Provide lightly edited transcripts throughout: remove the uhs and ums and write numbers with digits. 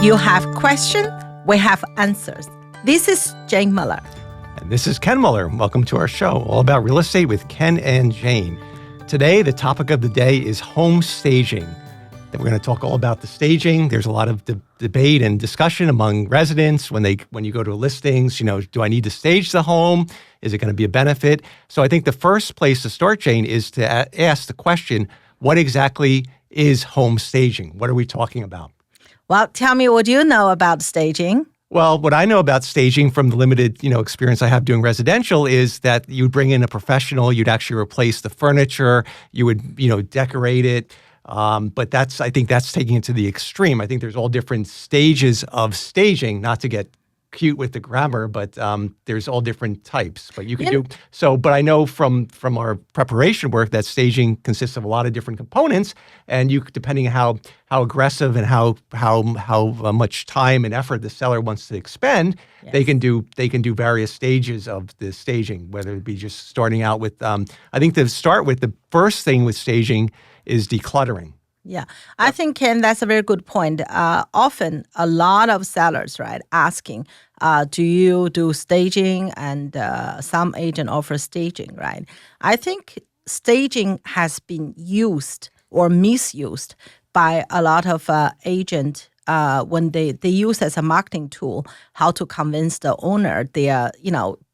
You have questions, we have answers. This is Jane Muller. And this is Ken Muller. Welcome to our show, all about real estate with Ken and Jane. Today, the topic of the day is home staging. We're going to talk all about the staging. There's a lot of debate and discussion among residents when you go to listings. Do I need to stage the home? Is it going to be a benefit? So I think the first place to start, Jane, is to ask the question, what exactly is home staging? What are we talking about? Well, tell me what you know about staging. Well, what I know about staging from the limited, experience I have doing residential is that you'd bring in a professional, you'd actually replace the furniture, you would, decorate it. But I think that's taking it to the extreme. I think there's all different stages of staging, not to get cute with the grammar, but there's all different types. But you can do so. But I know from our preparation work that staging consists of a lot of different components, and depending on how aggressive and how much time and effort the seller wants to expend, yes, they can do various stages of the staging. Whether it be just starting out with, I think to start with, the first thing with staging is decluttering. Yeah, I think, Ken, that's a very good point. Often, a lot of sellers, right, asking, do you do staging? And some agent offer staging, right? I think staging has been used or misused by a lot of agents when they use as a marketing tool, how to convince the owner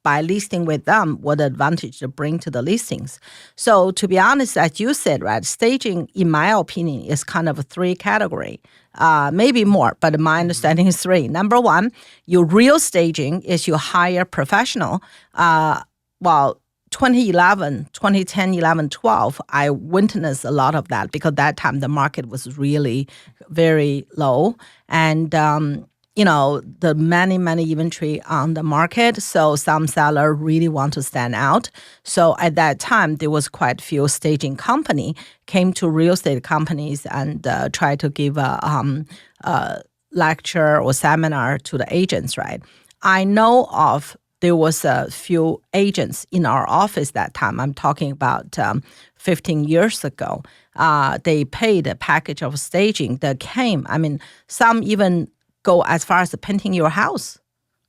by listing with them, what advantage to bring to the listings. So to be honest, as you said, right, staging, in my opinion, is kind of a three category, maybe more, but my understanding is three. Number one, your real staging is you hire professional. 2010, 11, 12, I witnessed a lot of that because that time the market was really very low. And the many inventory on the market. So some seller really want to stand out. So at that time, there was quite a few staging company came to real estate companies and try to give a lecture or seminar to the agents, right? I know of there was a few agents in our office that time. I'm talking about 15 years ago. They paid a package of staging that came. Some even go as far as painting your house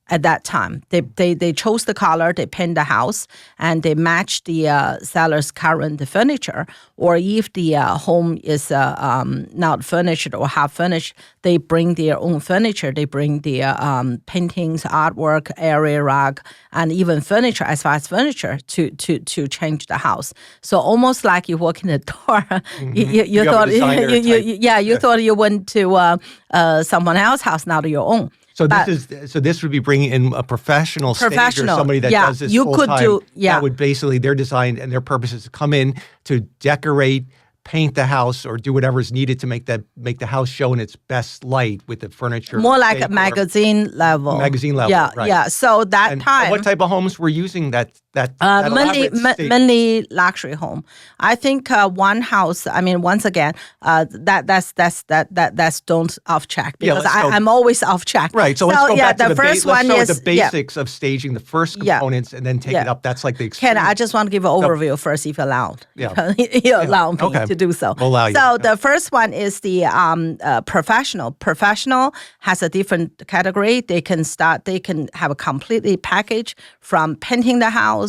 at that time. They chose the color, they paint the house, and they match the seller's current furniture. Or if the home is not furnished or half furnished, they bring their own furniture. They bring the paintings, artwork, area rug, and even furniture, as far as furniture, to change the house. So almost like you walk in the door, you thought you thought you went to someone else's house, not your own. So this would be bringing in a professional stager, somebody that does this full time. That would basically, their design and their purpose is to come in to decorate, paint the house, or do whatever is needed to make the house show in its best light with the furniture. More like a magazine level. Right. Yeah. So that time. What type of homes were using that mainly luxury home. I think one house. Once again, that's don't off track because I'm always off track. Right. So let's go back to the first one. Let's start with the basics of staging the first components and then take it up. That's like the extreme. Ken, I just want to give an overview first, if allowed. Yeah. You allow me to do so. We'll allow you. So the first one is the professional. Professional has a different category. They can have a completely package from painting the house,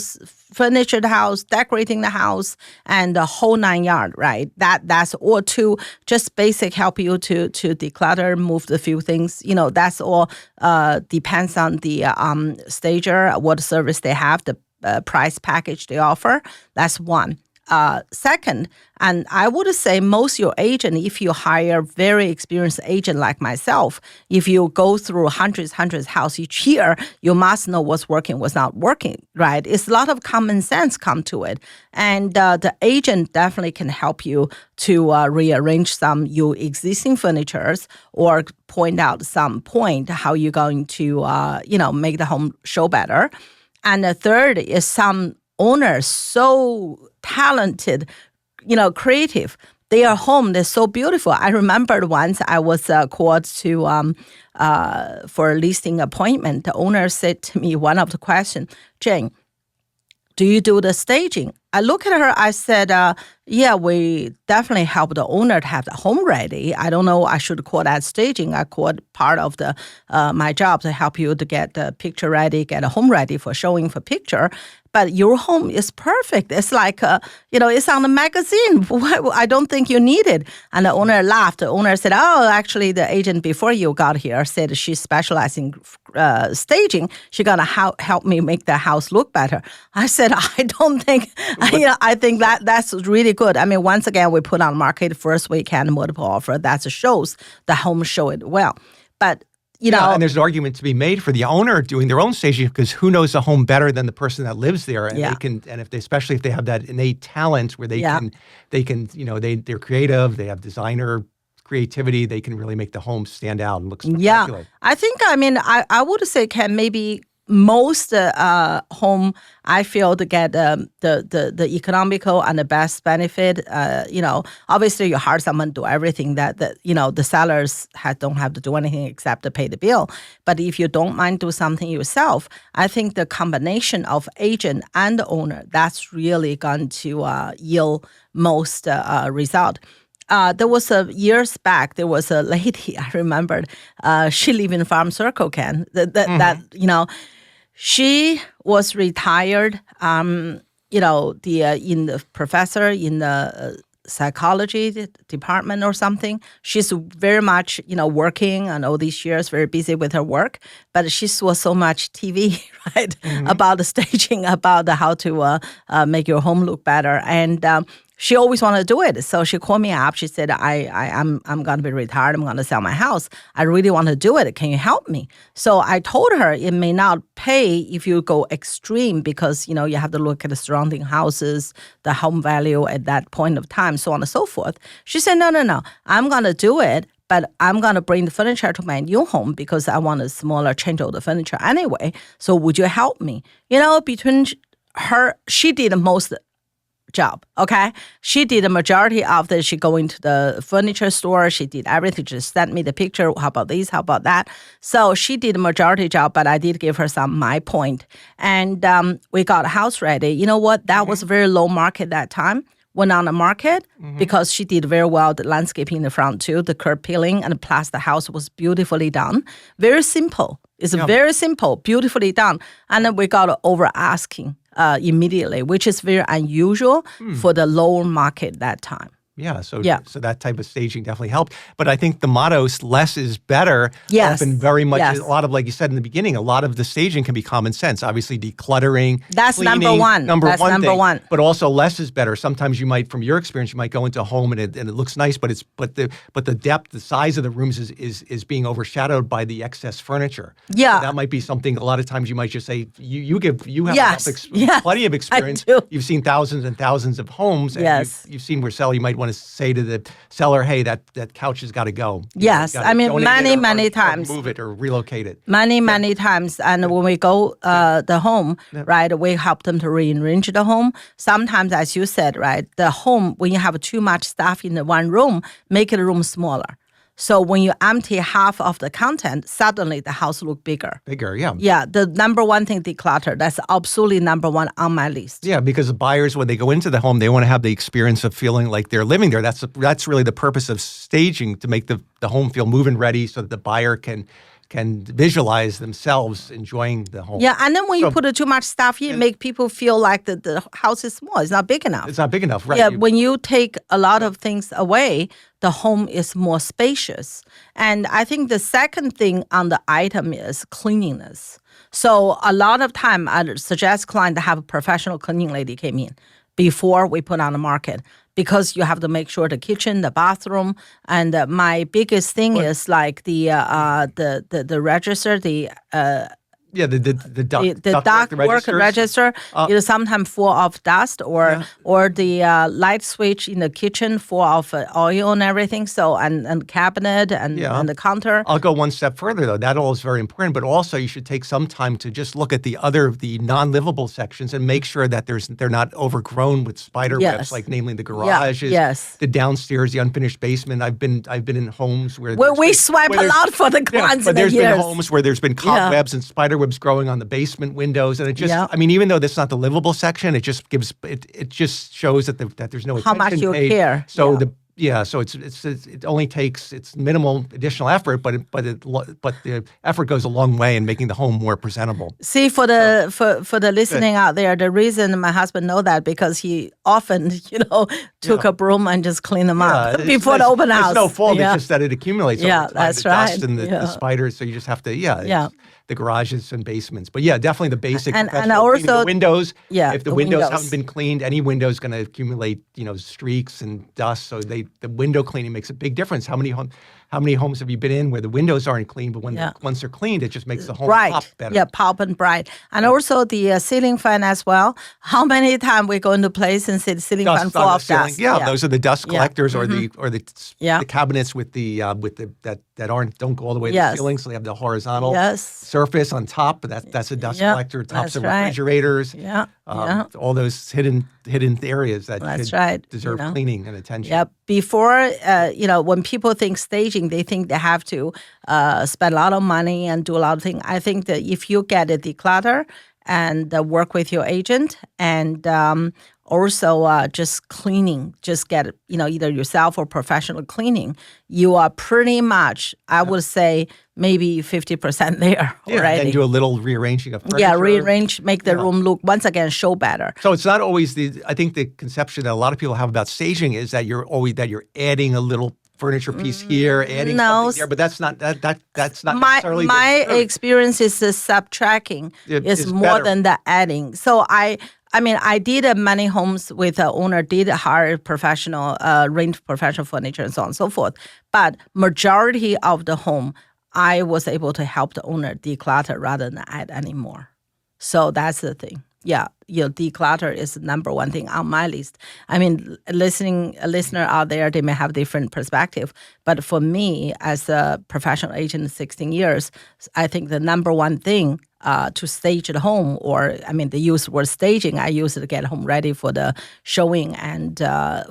furniture the house, decorating the house, and the whole 9 yards, right? That's all to just basic help you to declutter, move the few things. That's all depends on the stager, what service they have, the price package they offer. That's one. Second, and I would say most your agent, if you hire very experienced agent like myself, if you go through hundreds house each year, you must know what's working, what's not working, right? It's a lot of common sense come to it. And the agent definitely can help you to rearrange some your existing furnitures or point out some point how you're going to, make the home show better. And the third is some owners so talented, creative. Their home, they're so beautiful. I remembered once I was called to for a listing appointment. The owner said to me, one of the questions, Jane, do you do the staging? I look at her, I said, Yeah, we definitely help the owner to have the home ready. I don't know, I should call that staging. I call it part of the my job to help you to get the picture ready, get a home ready for showing for picture. But your home is perfect. It's like, it's on the magazine. I don't think you need it. And the owner laughed. The owner said, oh, actually, the agent before you got here said she specializes in staging. She's going to help me make the house look better. I said, I don't think, I think that's really good. I mean, once again, we put on market first weekend, multiple offer. That shows the home show it well. But and there's an argument to be made for the owner doing their own staging because who knows the home better than the person that lives there, and they can, and especially if they have that innate talent where they're creative, they have designer creativity, they can really make the home stand out and look spectacular. Yeah, I think, I would say maybe most home, I feel, to get the economical and the best benefit. Obviously you hire someone to do everything that the sellers don't have to do anything except to pay the bill. But if you don't mind do something yourself, I think the combination of agent and owner, that's really going to yield most result. There was years back, there was a lady, I remembered, she lived in Farm Circle, Ken, she was retired, in the professor in the psychology department or something. She's very much, working and all these years, very busy with her work, but she saw so much TV, right, about the staging, about how to make your home look better. And she always wanted to do it. So she called me up. She said, I'm going to be retired. I'm going to sell my house. I really want to do it. Can you help me? So I told her it may not pay if you go extreme because, you have to look at the surrounding houses, the home value at that point of time, so on and so forth. She said, no. I'm going to do it, but I'm going to bring the furniture to my new home because I want a smaller change of the furniture anyway. So would you help me? Between her, she did the most job, okay? She did the majority of the, she go into the furniture store, she did everything, just sent me the picture, how about this, how about that? So she did the majority job, but I did give her my point. And we got a house ready. You know what? That was very low market that time. Went on the market because she did very well, the landscaping in the front too, the curb peeling, and plus the house was beautifully done. Very simple. It's very simple, beautifully done. And then we got over asking immediately, which is very unusual for the lower market that time. So that type of staging definitely helped. But I think the motto, less is better, often very much, a lot of, like you said in the beginning, a lot of the staging can be common sense. Obviously, decluttering, that's cleaning, number one. That's number one. But also less is better. Sometimes you might, from your experience, you might go into a home and it looks nice, but the depth, the size of the rooms is being overshadowed by the excess furniture. Yeah. So that might be something, a lot of times you might just say, you have plenty of experience. You've seen thousands and thousands of homes, and you've seen where you might want to say to the seller, hey, that couch has got to go. Yes, many times. Move it or relocate it. Many times. And when we go the home, right, we help them to rearrange the home. Sometimes, as you said, right, the home, when you have too much stuff in the one room, make the room smaller. So when you empty half of the content, suddenly the house look bigger. Yeah, the number one thing, declutter. That's absolutely number one on my list. Yeah, because the buyers, when they go into the home, they want to have the experience of feeling like they're living there. That's really the purpose of staging, to make the home feel move-in ready so that the buyer can visualize themselves enjoying the home. Yeah, and then when you put too much stuff in, make people feel like the house is small. It's not big enough. It's not big enough, right? Yeah, when you take a lot of things away, the home is more spacious. And I think the second thing on the item is cleanliness. So a lot of time, I suggest client to have a professional cleaning lady came in before we put on the market, because you have to make sure the kitchen, the bathroom, and my biggest thing is like the register, the duct work register, sometimes full of dust, or the light switch in the kitchen full of oil and everything. So and cabinet and the counter. I'll go one step further though. That all is very important, but also you should take some time to just look at the non-livable sections and make sure that they're not overgrown with spider webs, like namely the garages, the downstairs, the unfinished basement. I've been in homes where we swipe a lot for the clients. But there's been homes where there's been cobwebs and spider spiderwebs growing on the basement windows, and it just, Yeah. I mean, even though that's not the livable section, it just gives it just shows that that there's no How much attention you paid. care. So Yeah. so it only takes it's minimal additional effort, but the effort goes a long way in making the home more presentable. See, for the listening out there, the reason my husband know that because he often, took a broom and just clean them up it's before the open house. It's no fault. Yeah. It's just that it accumulates Yeah, over time. that's the dust right. and the Yeah. spiders. So you just have to, Yeah. it's the garages and basements. But yeah, definitely the basic. And professional cleaning. also- the windows. Yeah, if the the windows windows. haven't been cleaned, any window is going to accumulate, streaks and dust. So the window cleaning makes a big difference. How many homes have you been in where the windows aren't clean, but once they're cleaned, it just makes the home pop better. Yeah, pop and bright. And also the ceiling fan as well. How many times we go into place and see the ceiling fan Dust full on the of ceiling. dust? Yeah, those are the dust collectors or the Yeah. the cabinets with the that don't go all the way to Yes. the ceiling, so they have the horizontal Yes. surface on top. But that's a dust Yeah, collector. Tops that's of right. refrigerators. Yeah, All those hidden areas that That's could right, deserve cleaning and attention. Yeah, before, when people think staging, they think they have to spend a lot of money and do a lot of things. I think that if you get a declutter and work with your agent and also just cleaning, just get, either yourself or professional cleaning, you are pretty much, I would say, maybe 50% there already. And do a little rearranging of furniture. Yeah, rearrange, make the room look, once again, show better. So it's not always I think the conception that a lot of people have about staging is that you're adding a little furniture piece here, adding something there, but that's not that's not necessarily my the truth. experience is the subtracting is is more better. than the adding. So I did many homes with the owner, did hire professional, rent professional furniture and so on and so forth. But majority of the home, I was able to help the owner declutter rather than add anymore. So that's the thing. Yeah, declutter is the number one thing on my list. I mean, a listener out there, they may have different perspective. But for me, as a professional agent, 16 years, I think the number one thing to stage at home, they use the word staging, I use it to get home ready for the showing and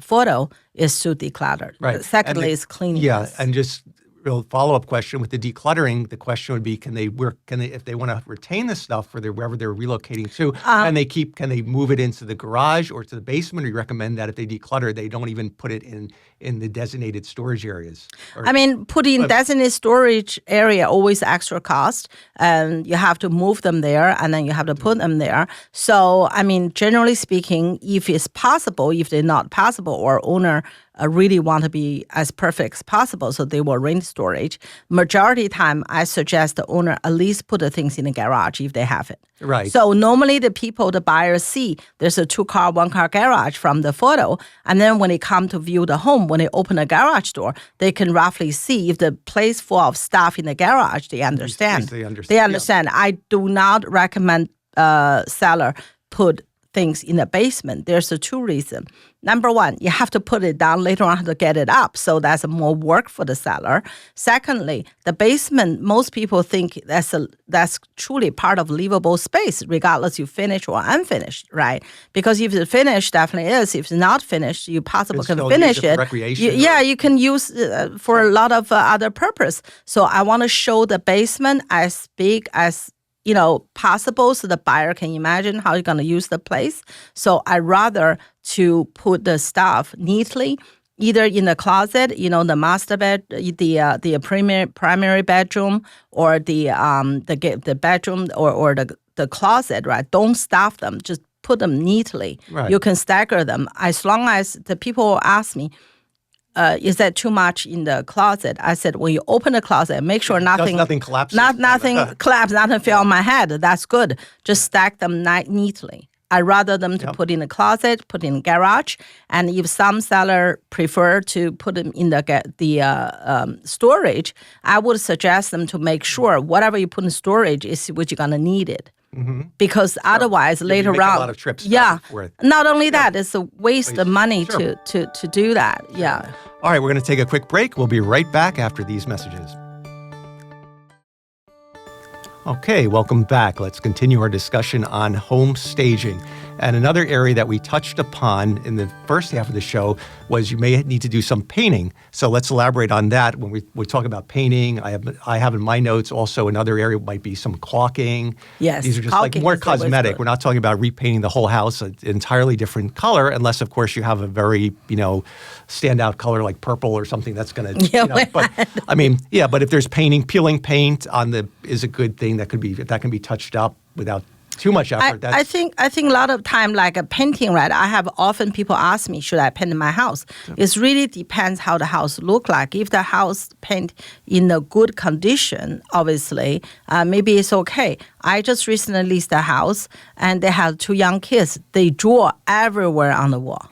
photo, is to declutter. Right. Secondly, is cleaning. Yeah, and just real follow-up question with the decluttering, the question would be, can they if they want to retain the stuff for wherever they're relocating to, can they move it into the garage or to the basement, or you recommend that if they declutter, they don't even put it in the designated storage areas? Putting designated storage area always extra cost, and you have to move them there, and then you have to put them there. So, generally speaking, if it's possible, if they're not possible, or owner really want to be as perfect as possible, so they will rent storage. Majority time, I suggest the owner at least put the things in the garage if they have it. Right. So normally the buyers see there's a 2-car, 1-car garage from the photo, and then when they come to view the home, when they open the garage door, they can roughly see if the place full of stuff in the garage, they understand. They understand. They understand. Yeah. I do not recommend seller put things in the basement. There's two reasons. Number one, you have to put it down later on to get it up, so that's more work for the seller. Secondly, the basement, most people think that's truly part of livable space, regardless you finish or unfinished, right? Because if it's finished, definitely is. If it's not finished, you possibly can finish it. Recreation. You can use for a lot of other purpose. So I want to show the basement as big as possible, so the buyer can imagine how you're going to use the place. So I rather to put the stuff neatly, either in the closet, the master bed, the primary bedroom, or the bedroom or the closet, right? Don't stuff them. Just put them neatly. Right. You can stagger them. As long as the people ask me, is that too much in the closet? I said, when you open the closet, make sure nothing collapses. Nothing collapse, nothing fell on my head. That's good. Just stack them neatly. I rather them to put in the closet, put in the garage, and if some seller prefer to put them in the storage, I would suggest them to make sure whatever you put in storage is what you're gonna need it. Mm-hmm. Because otherwise, later on, a lot of trips. Not only that, it's a waste of money to do that. Yeah. All right, we're going to take a quick break. We'll be right back after these messages. Okay, welcome back. Let's continue our discussion on home staging. And another area that we touched upon in the first half of the show was you may need to do some painting. So let's elaborate on that. When we talk about painting, I have in my notes also another area might be some caulking. Yes, these are just like caulking more is always cosmetic. good. We're not talking about repainting the whole house an entirely different color, unless of course you have a very standout color like purple or something that's going to. Yeah, But I mean, yeah. But if there's painting, peeling paint on is a good thing that can be touched up without too much effort. I think a lot of time, like a painting, right? I have often people ask me, should I paint my house? It really depends how the house look like. If the house paint in a good condition, obviously, maybe it's okay. I just recently leased a house, and they have 2 young kids. They draw everywhere on the wall.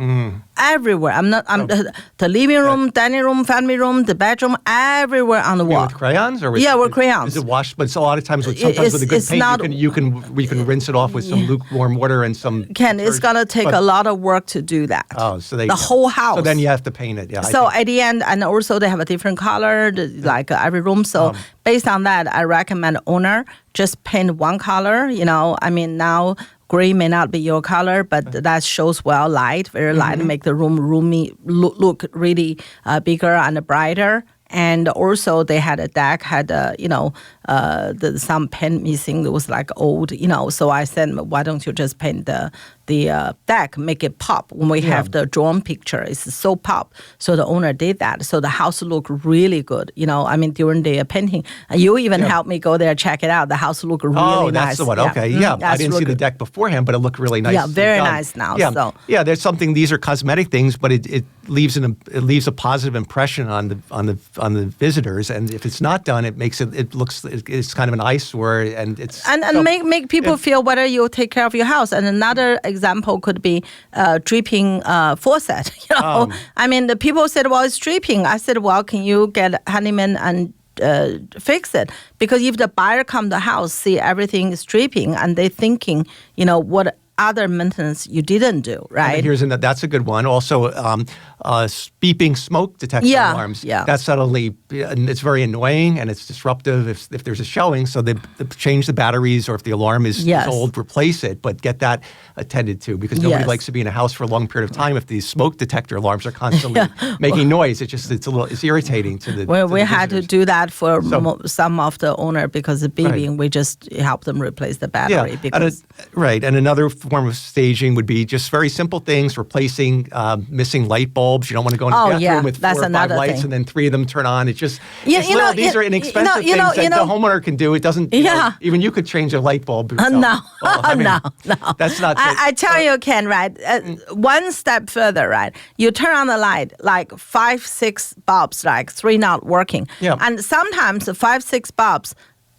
Everywhere. The living room, dining room, family room, the bedroom, everywhere on the wall. With crayons or with, with crayons. Is it washed? But it's a lot of times with a good paint, we can rinse it off with some lukewarm water and some. Ken, it's gonna take a lot of work to do that. Oh, so the whole house. So then you have to paint it. Yeah. So at the end, and also they have a different color, like every room. So based on that, I recommend owner just paint one color. I mean now. Gray may not be your color, but that shows well light, very light, make the room roomy, look really bigger and brighter. And also they had a deck, some paint missing. It was like old, So I said, why don't you just paint the deck, make it pop. When we have the drawn picture, it's so pop. So the owner did that. So the house looked really good. I mean, during the painting, you even helped me go there, check it out. The house looked really nice. Oh, that's the one. Okay, yeah. I didn't see the deck beforehand, but it looked really nice. Yeah, very nice now. Yeah, so. Yeah. There's something. These are cosmetic things, but it leaves a positive impression on the visitors. And if it's not done, it's kind of an eyesore, and it's make people feel whether you take care of your house. And another example could be dripping faucet. I mean, the people said, "Well, it's dripping." I said, "Well, can you get handyman and fix it?" Because if the buyer come to the house, see everything is dripping, and they thinking, what other maintenance you didn't do, right? That's a good one. Also, beeping smoke detector alarms. Yeah. That's suddenly, it's very annoying and it's disruptive if there's a showing. So they change the batteries, or if the alarm is old, replace it, but get that attended to, because nobody likes to be in a house for a long period of time if these smoke detector alarms are constantly making noise. It's irritating to the. Well, we had to do that for some of the owner because of beeping. We just help them replace the battery. Because and another form of staging would be just very simple things, replacing missing light bulbs. You don't want to go in the bathroom with 4 or 5 lights and then 3 of them turn on. It's just these are inexpensive things that the homeowner can do. It doesn't. Even you could change a light bulb yourself. No, no. That's not. I tell you, Ken. Right, one step further. Right, you turn on the light, like 5, 6 bulbs, like 3 not working. Yeah. And sometimes 5, 6 bulbs,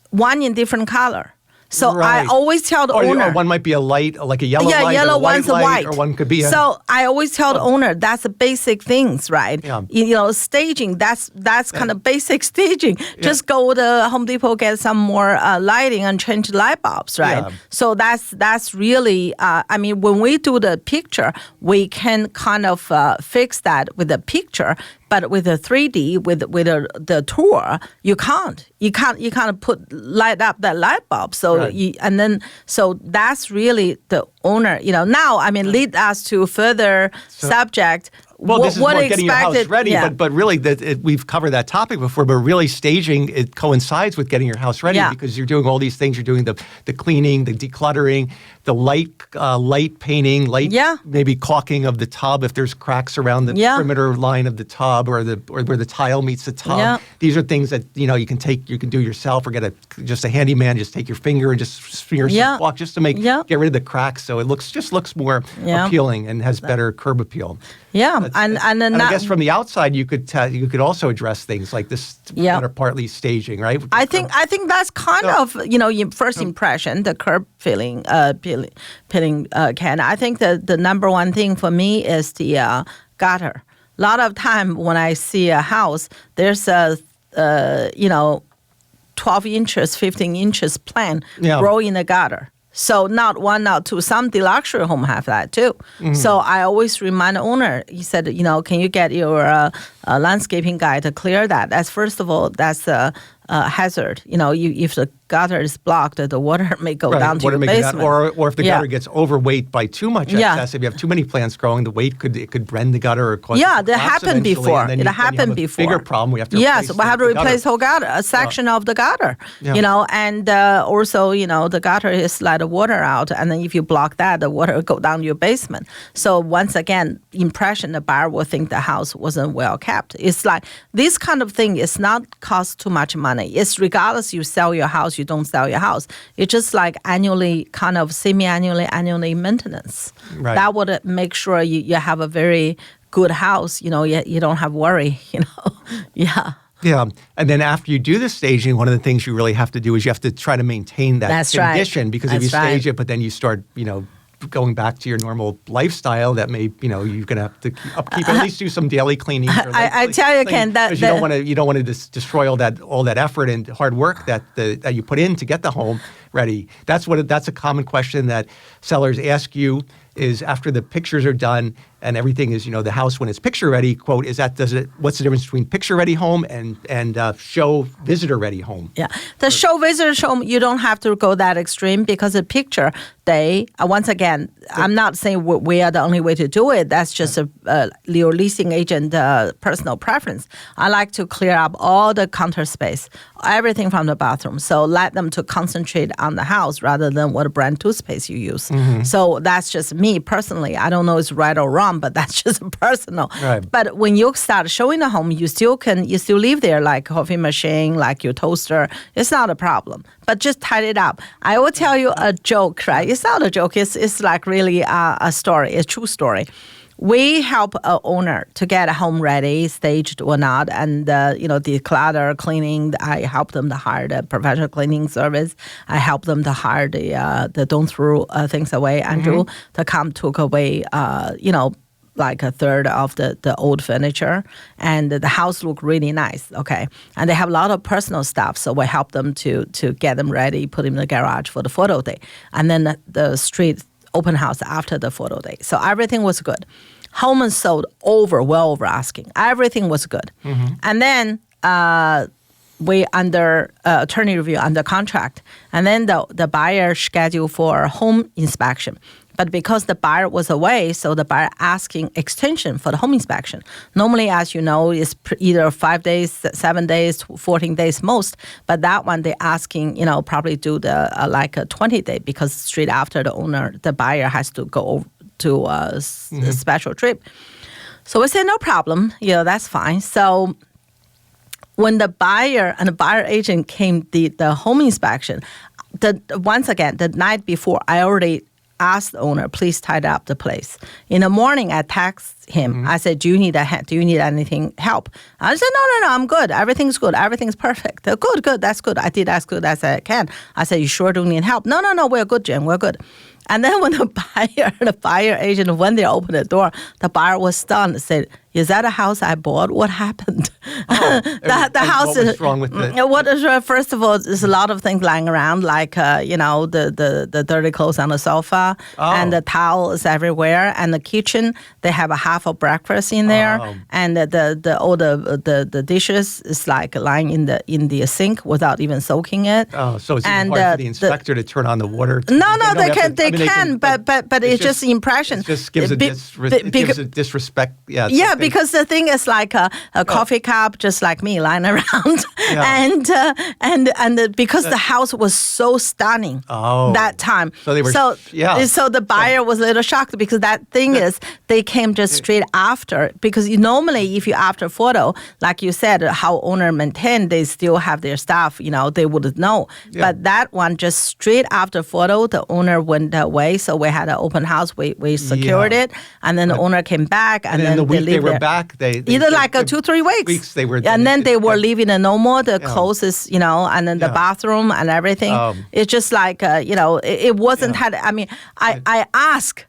one in different color. So right. I always tell the owner. Or one might be a light, like a yellow light, yellow or a white one's light, white. Or one could be So I always tell the owner, that's the basic things, right? Yeah. Staging, that's kind of basic staging. Just go to Home Depot, get some more lighting and change light bulbs, right? Yeah. So that's really, when we do the picture, we can kind of fix that with the picture. But with a 3D, with the tour, you can't. You can't light up that light bulb. So right. So that's really the owner. Now lead us to further subject. Well, this is what more getting your house ready, yeah. but really we've covered that topic before, but really staging, it coincides with getting your house ready because you're doing all these things. You're doing the cleaning, the decluttering, the light painting, maybe caulking of the tub if there's cracks around the perimeter line of the tub or where the tile meets the tub. Yeah. These are things that you can do yourself, or get just a handyman, just take your finger and just smear some caulk just to get rid of the cracks, so it looks more appealing and has better curb appeal. Yeah, and I guess from the outside you could also address things like this that are partly staging, right? I think that's kind of your first impression, the curb peeling, Ken. I think the number one thing for me is the gutter. A lot of time when I see a house, there's a 12 inches, 15 inches plant grow in the gutter. So not 1, not 2. Some deluxe home have that too. Mm-hmm. So I always remind the owner. He said, can you get your landscaping guy to clear that? That's first of all, that's a hazard. If the gutter is blocked, the water may go down to water your may go down, basement. or if the gutter gets overweight by too much excess, if you have too many plants growing, the weight could bend the gutter or cause it to that collapse happened eventually, before. and then It then you happened have a before. bigger problem. We have to Yes, replace we have to the gutter. replace whole gutter, a section of the gutter, and also, the gutter is let the water out, and then if you block that, the water will go down your basement. So once again, impression the buyer will think the house wasn't well kept. It's like this kind of thing is not cost too much money. It's regardless you sell your house, you don't sell your house. It's just like annually, kind of annually maintenance. Right. That would make sure you have a very good house. You don't have worry. Yeah. Yeah, and then after you do the staging, one of the things you really have to do is you have to try to maintain that That's right. condition because if you That's stage right. it, but then you start, going back to your normal lifestyle, that may, you're going to have to upkeep, at least do some daily cleaning. I tell you, Ken, that you don't want to destroy all that effort and hard work that you put in to get the home ready. That's a common question that sellers ask you. Is after the pictures are done and everything is, the house when it's picture ready, quote, what's the difference between picture ready home and show visitor ready home? Yeah. The show visitors home, you don't have to go that extreme because the picture day, once again, I'm not saying we are the only way to do it. That's just your leasing agent personal preference. I like to clear up all the counter space, everything from the bathroom. So let them to concentrate on the house rather than what brand toothpaste you use. Mm-hmm. So that's just me personally. I don't know if it's right or wrong, but that's just personal. Right. But when you start showing the home, you still leave there like coffee machine, like your toaster. It's not a problem. But just tidy it up. I will tell you a joke, right? It's not a joke. It's like really a story, a true story. We help an owner to get a home ready, staged or not, and declutter, cleaning. I help them to hire the professional cleaning service. I help them to hire the don't throw things away, Andrew, to come take away, like a third of the old furniture, and the house look really nice. Okay, and they have a lot of personal stuff, so we help them to get them ready, put them in the garage for the photo day, and then the street open house after the photo day. So everything was good. Home was sold well over asking. Everything was good. Mm-hmm. And then we under attorney review under contract. And then the buyer scheduled for home inspection. But because the buyer was away, so the buyer asking extension for the home inspection. Normally, as you know, it's either 5 days, 7 days, 14 days most. But that one they asking, probably do the like a 20-day because straight after the buyer has to go to a special trip. So we said no problem, that's fine. So when the buyer and the buyer agent came the home inspection, once again the night before I already asked the owner, please tidy up the place. In the morning, I text him. I said, do you need anything help? I said, no, I'm good. Everything's good. Everything's perfect. Good, that's good. I did as good as I can. I said, you sure don't need help? No, we're good, Jen, we're good. And then when the buyer agent, when they opened the door, the buyer was stunned, said, is that a house I bought? What happened? The house. What was wrong with it? First of all, there's a lot of things lying around, like the dirty clothes on the sofa, and the towels everywhere, and the kitchen. They have a half of breakfast in there, and the dishes is like lying in the sink without even soaking it. Oh, so it's even hard for the inspector to turn on the water. No, they can, but it's just impression. It just gives a disrespect. Yeah, because the thing is like a coffee cup, just like me, lying around, and because the house was so stunning that time, so the buyer was a little shocked because that thing is they came just straight after, because normally if you after photo, like you said, how owner maintained, they still have their stuff, they would know, but that one just straight after photo, the owner went away, so we had an open house, we secured it, and then the owner came back, and then the week they were there. Back, they either like 2-3 weeks. They were, and then they were leaving no more the clothes, and then the bathroom and everything. It's just like it wasn't had. I mean, I ask,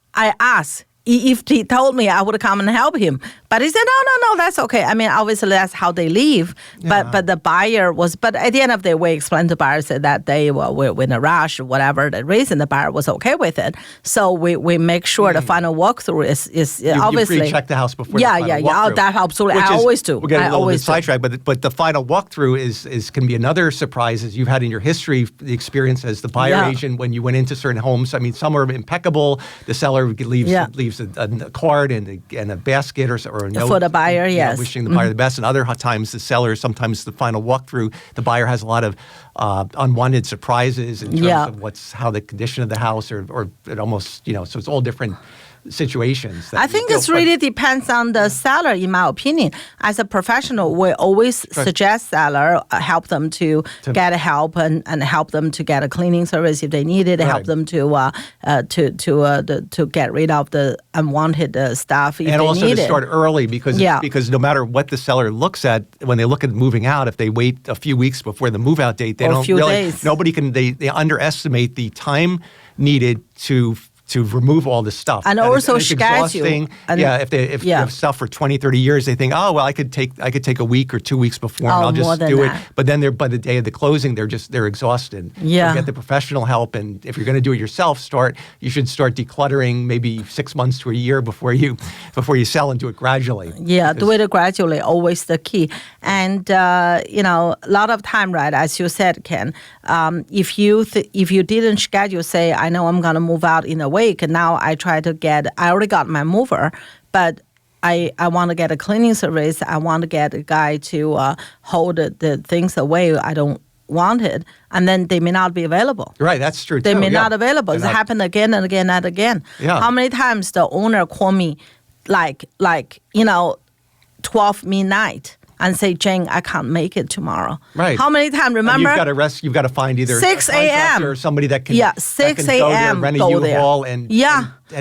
if he told me, I would come and help him. But he said, no, that's okay. I mean, obviously that's how they live. But the buyer was, but at the end of the day, we explained to the buyer, said that they were in a rush, whatever the reason, the buyer was okay with it. So we make sure the final walkthrough is obviously. You pre-check the house before the final walkthrough. Oh, that absolutely. I always do. We'll get a little bit sidetracked, but the final walkthrough is can be another surprise, as you've had in your history, the experience as the buyer agent when you went into certain homes. I mean, some are impeccable. The seller leaves a card and a basket or a note for the buyer, yes, wishing the buyer the best. And other times, the seller, sometimes the final walkthrough, the buyer has a lot of unwanted surprises in terms of how the condition of the house, or it almost so it's all different situations. I think it really depends on the seller, in my opinion. As a professional, we always suggest seller help them to get help and help them to get a cleaning service if they need it. Help them to get rid of the unwanted stuff if they need it. And also to start early because no matter what the seller looks at, when they look at moving out, if they wait a few weeks before the move out date, they don't really. Nobody can. They underestimate the time needed to remove all this stuff. And also schedule. If you have stuff for 20, 30 years, they think, oh, well, I could take a week or 2 weeks before and I'll just do it. But then by the day of the closing, they're exhausted. Yeah. So get the professional help. And if you're going to do it yourself, you should start decluttering maybe 6 months to a year before you sell, and do it gradually. Yeah, do it gradually, always the key. And, a lot of time, right, as you said, Ken, if you didn't schedule, say, I know I'm going to move out in a week, and now I already got my mover, but I want to get a cleaning service. I want to get a guy to hold the things away. I don't want it. And then they may not be available. Right, that's true, They may not available. It's happened again and again and again. Yeah. How many times the owner call me like 12 midnight and say, Jane, I can't make it tomorrow. Right. How many times, remember? And you've got to find either 6 a contractor or somebody that can 6 a.m. rent a U-Haul and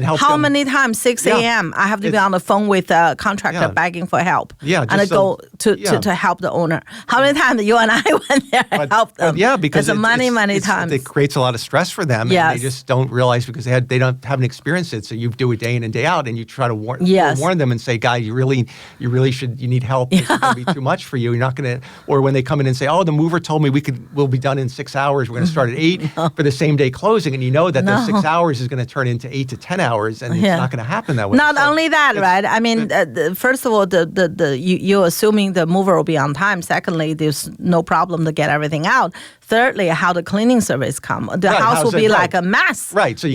help How them. many times 6 a.m. I have to be on the phone with a contractor begging for help. Yeah, and I go to help the owner. How many times you and I went there and helped them? Because many times. It creates a lot of stress for them, and they just don't realize because they haven't experienced it. So you do it day in and day out, and you try to warn them and say, "Guys, you need help. It's going to be too much for you. You're not going to." Or when they come in and say, "Oh, the mover told me we'll be done in 6 hours. We're going to start at 8 for the same day closing," and you know that those 6 hours is going to turn into 8 to 10 hours, and it's not going to happen that way. Not only that, right? I mean, first of all, you're assuming the mover will be on time. Secondly, there's no problem to get everything out. Thirdly, how the cleaning service come. The house will be like a mess. Right. So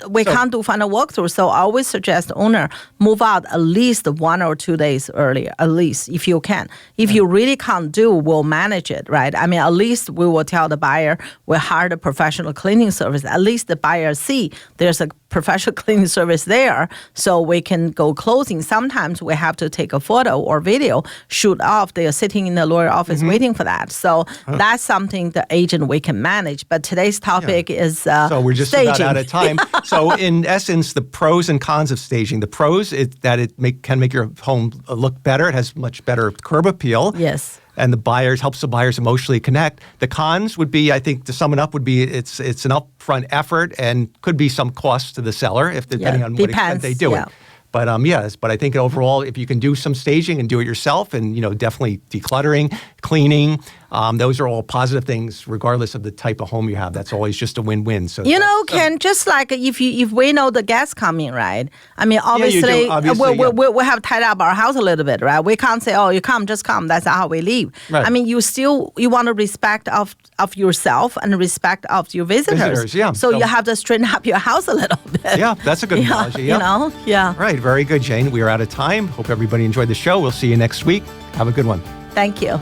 we can't do final walkthrough. So I always suggest owner move out at least 1 or 2 days earlier, at least if you can. If you really can't do, we'll manage it, right? I mean, at least we will tell the buyer we'll hire a professional cleaning service. At least the buyer see there's a professional cleaning service there, so we can go closing. Sometimes we have to take a photo or video, shoot off. They are sitting in the lawyer office waiting for that. So that's something the agent we can manage. But today's topic is so we're just staging. about out of time. So in essence, the pros and cons of staging. The pros is that it can make your home look better. It has much better curb appeal. Yes. And helps the buyers emotionally connect. The cons would be, I think, to sum it up, would be it's an upfront effort and could be some cost to the seller depending on what extent they do it. But but I think overall, if you can do some staging and do it yourself, and definitely decluttering, cleaning, those are all positive things, regardless of the type of home you have. That's always just a win-win. So Ken, just like if we know the guests coming, right? I mean, obviously, we have tied up our house a little bit, right? We can't say, oh, you come, just come. That's not how we live. Right. I mean, you want to respect of yourself and respect of your visitors. So you have to straighten up your house a little bit. Yeah, that's a good analogy. Yeah. Right. Very good, Jane. We are out of time. Hope everybody enjoyed the show. We'll see you next week. Have a good one. Thank you.